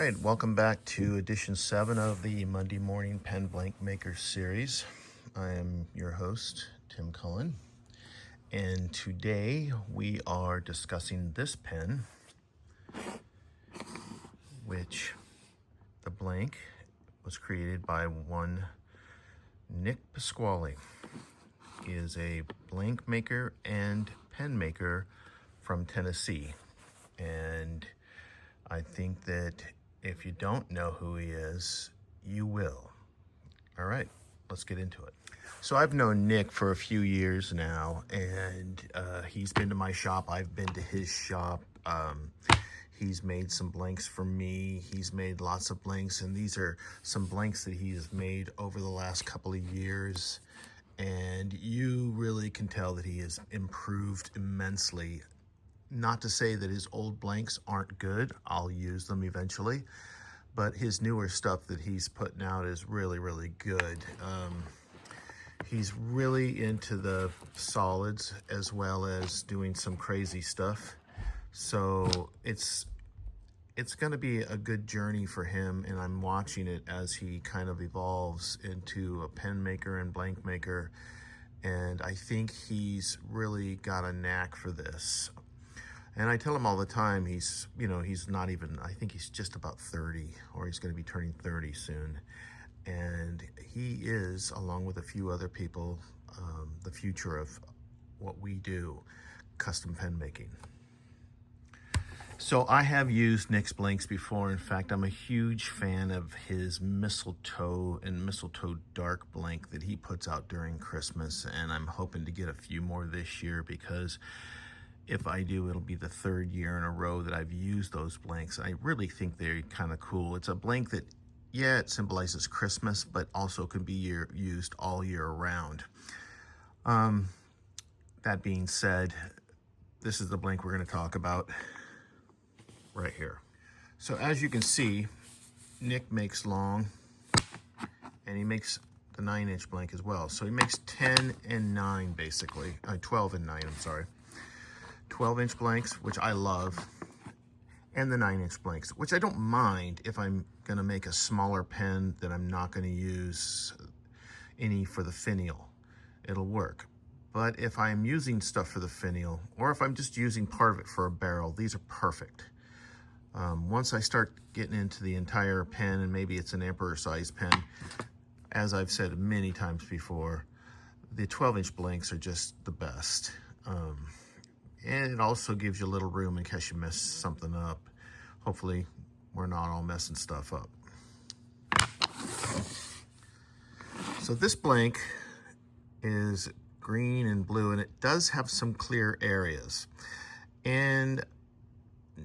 right, welcome back to edition 7 of the Monday Morning Pen Blank Maker series. I am your host, Tim Cullen, and today we are discussing this pen, which the blank was created by one Nick Pasquali. He is a blank maker and pen maker from Tennessee, and I think that if you don't know who he is, you will. All right, let's get into it. So I've known Nick for a few years now, and he's been to my shop. I've been to his shop. He's made some blanks for me. He's made lots of blanks, and these are some blanks that he has made over the last couple of years. And you really can tell that he has improved immensely. Not to say that his old blanks aren't good. I'll use them eventually. But his newer stuff that he's putting out is really, really good. He's really into the solids as well as doing some crazy stuff. So it's going to be a good journey for him, and I'm watching it as he kind of evolves into a pen maker and blank maker. And I think he's really got a knack for this. And I tell him all the time, he's not even, I think he's just about 30, or he's going to be turning 30 soon. And he is, along with a few other people, the future of what we do, custom pen making. So I have used Nick's blanks before. In fact, I'm a huge fan of his mistletoe and mistletoe dark blank that he puts out during Christmas. And I'm hoping to get a few more this year, because if I do, it'll be the third year in a row that I've used those blanks. I really think they're kind of cool. It's a blank that, yeah, it symbolizes Christmas, but also can be used all year around. That being said, this is the blank we're going to talk about right here. So as you can see, Nick makes long, and he makes the 9-inch blank as well. So he makes 10 and 9 basically, 12 and 9, I'm sorry. 12-inch blanks, which I love, and the 9-inch blanks, which I don't mind if I'm going to make a smaller pen that I'm not going to use any for the finial. It'll work. But if I'm using stuff for the finial, or if I'm just using part of it for a barrel, these are perfect. Once I start getting into the entire pen, and maybe it's an emperor size pen, as I've said many times before, the 12-inch blanks are just the best. And it also gives you a little room in case you mess something up. Hopefully, we're not all messing stuff up. So this blank is green and blue, and it does have some clear areas. And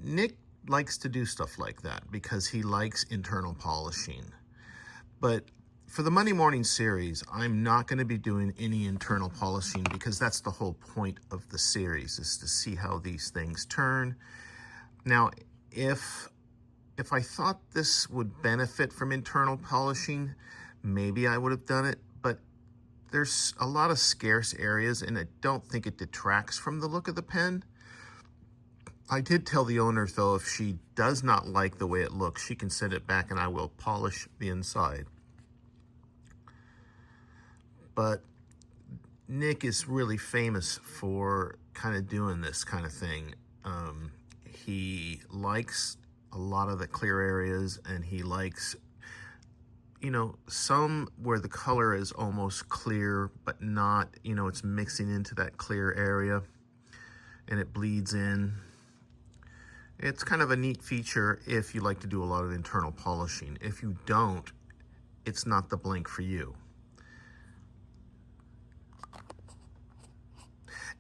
Nick likes to do stuff like that because he likes internal polishing. But for the Monday Morning series, I'm not going to be doing any internal polishing, because that's the whole point of the series, is to see how these things turn. Now, if I thought this would benefit from internal polishing, maybe I would have done it, but there's a lot of scarce areas, and I don't think it detracts from the look of the pen. I did tell the owner, though, if she does not like the way it looks, she can send it back and I will polish the inside. But Nick is really famous for kind of doing this kind of thing. He likes a lot of the clear areas, and he likes, some where the color is almost clear, but not, it's mixing into that clear area and it bleeds in. It's kind of a neat feature if you like to do a lot of internal polishing. If you don't, it's not the blank for you.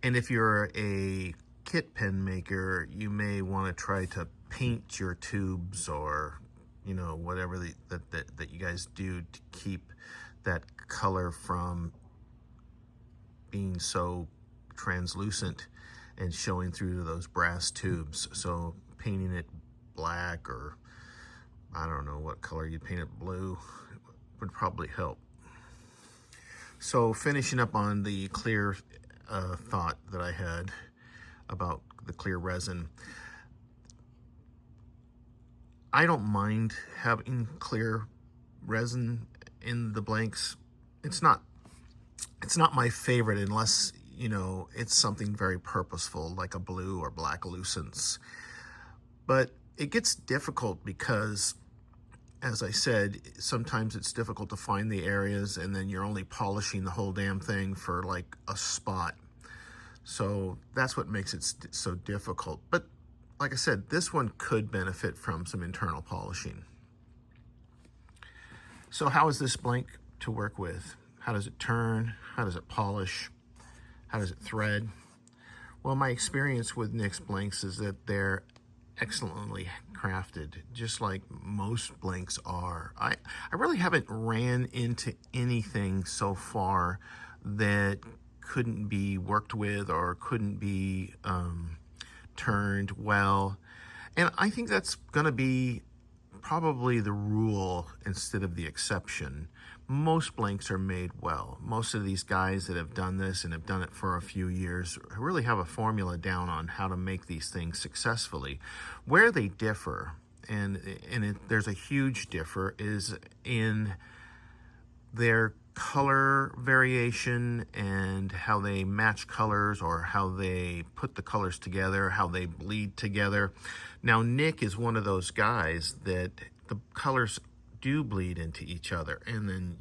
And if you're a kit pen maker, you may want to try to paint your tubes, or whatever that you guys do to keep that color from being so translucent and showing through to those brass tubes. So painting it black, or I don't know what color you'd paint it, blue, would probably help. So finishing up on the clear thought that I had about the clear resin. I don't mind having clear resin in the blanks. It's not my favorite unless, you know, it's something very purposeful like a blue or black lucence. But it gets difficult because, as I said, sometimes it's difficult to find the areas, and then you're only polishing the whole damn thing for like a spot. So that's what makes it so difficult. But like I said, this one could benefit from some internal polishing. So how is this blank to work with? How does it turn? How does it polish? How does it thread? Well, my experience with Nick's blanks is that they're excellently crafted, just like most blanks are. I really haven't ran into anything so far that couldn't be worked with or couldn't be turned well. And I think that's going to be probably the rule instead of the exception. Most blanks are made well. Most of these guys that have done this and have done it for a few years really have a formula down on how to make these things successfully. Where they differ, there's a huge differ, is in their color variation and how they match colors, or how they put the colors together, how they bleed together. Now, Nick is one of those guys that the colors do bleed into each other, and then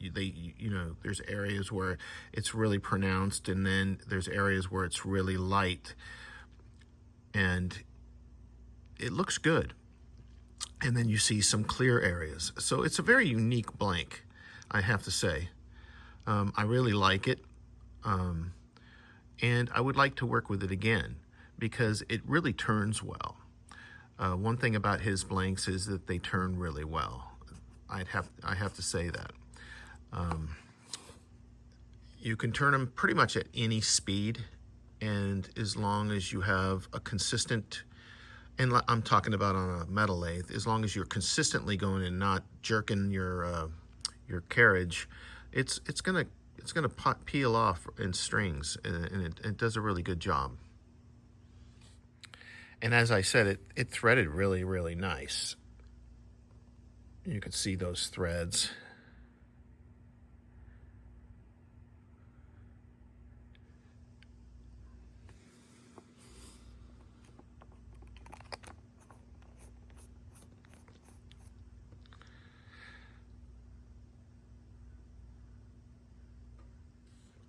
there's areas where it's really pronounced, and then there's areas where it's really light, and it looks good. And then you see some clear areas. So it's a very unique blank, I have to say. I really like it, and I would like to work with it again because it really turns well. One thing about his blanks is that they turn really well. I have to say that. You can turn them pretty much at any speed, and as long as you have a consistent, and I'm talking about on a metal lathe, as long as you're consistently going and not jerking your carriage, it's gonna peel off in strings, and it does a really good job. And as I said, it threaded really, really nice. You can see those threads.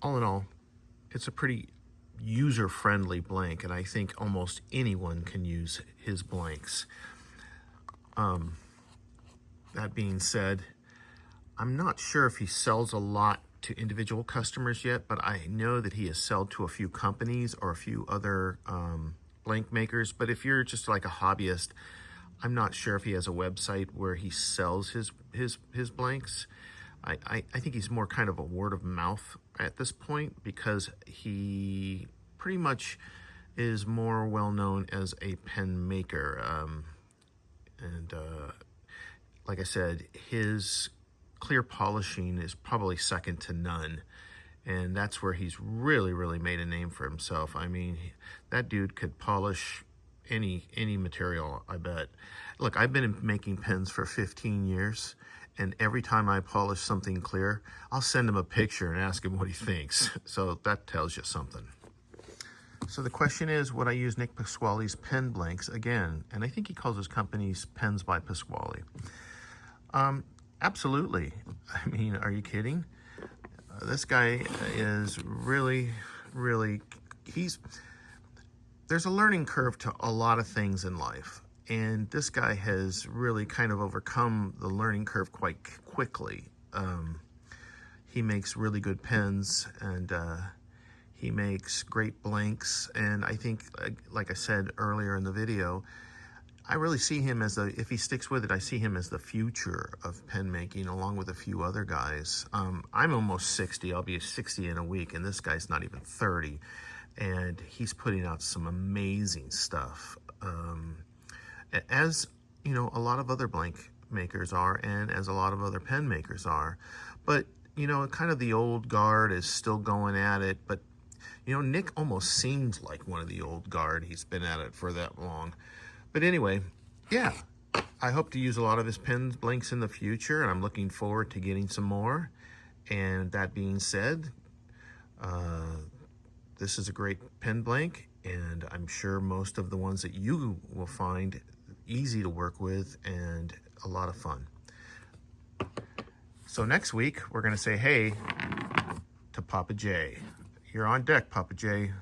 All in all, it's a pretty user-friendly blank, and I think almost anyone can use his blanks. That being said, I'm not sure if he sells a lot to individual customers yet, but I know that he has sold to a few companies or a few other blank makers. But if you're just like a hobbyist, I'm not sure if he has a website where he sells his blanks. I think he's more kind of a word of mouth at this point, because he pretty much is more well known as a pen maker. Like I said, his clear polishing is probably second to none. And that's where he's really, really made a name for himself. I mean, that dude could polish any material, I bet. Look, I've been making pens for 15 years, and every time I polish something clear, I'll send him a picture and ask him what he thinks. So that tells you something. So the question is, would I use Nick Pasquali's pen blanks again? And I think he calls his companies Pens by Pasquali. Absolutely. I mean, are you kidding? This guy is really, really, there's a learning curve to a lot of things in life. And this guy has really kind of overcome the learning curve quite quickly. He makes really good pens, and he makes great blanks. And I think, like I said earlier in the video, I really see him as if he sticks with it, I see him as the future of pen making, along with a few other guys. I'm almost 60. I'll be 60 in a week, and this guy's not even 30. And he's putting out some amazing stuff. As, you know, a lot of other blank makers are, and as a lot of other pen makers are. But, you know, kind of the old guard is still going at it. But, you know, Nick almost seems like one of the old guard. He's been at it for that long. But anyway, yeah, I hope to use a lot of his pen blanks in the future, and I'm looking forward to getting some more. And that being said, this is a great pen blank, and I'm sure most of the ones that you will find easy to work with and a lot of fun. So next week, we're going to say hey to Papa J. You're on deck, Papa J,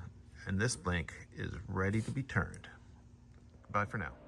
and this blank is ready to be turned. Bye for now.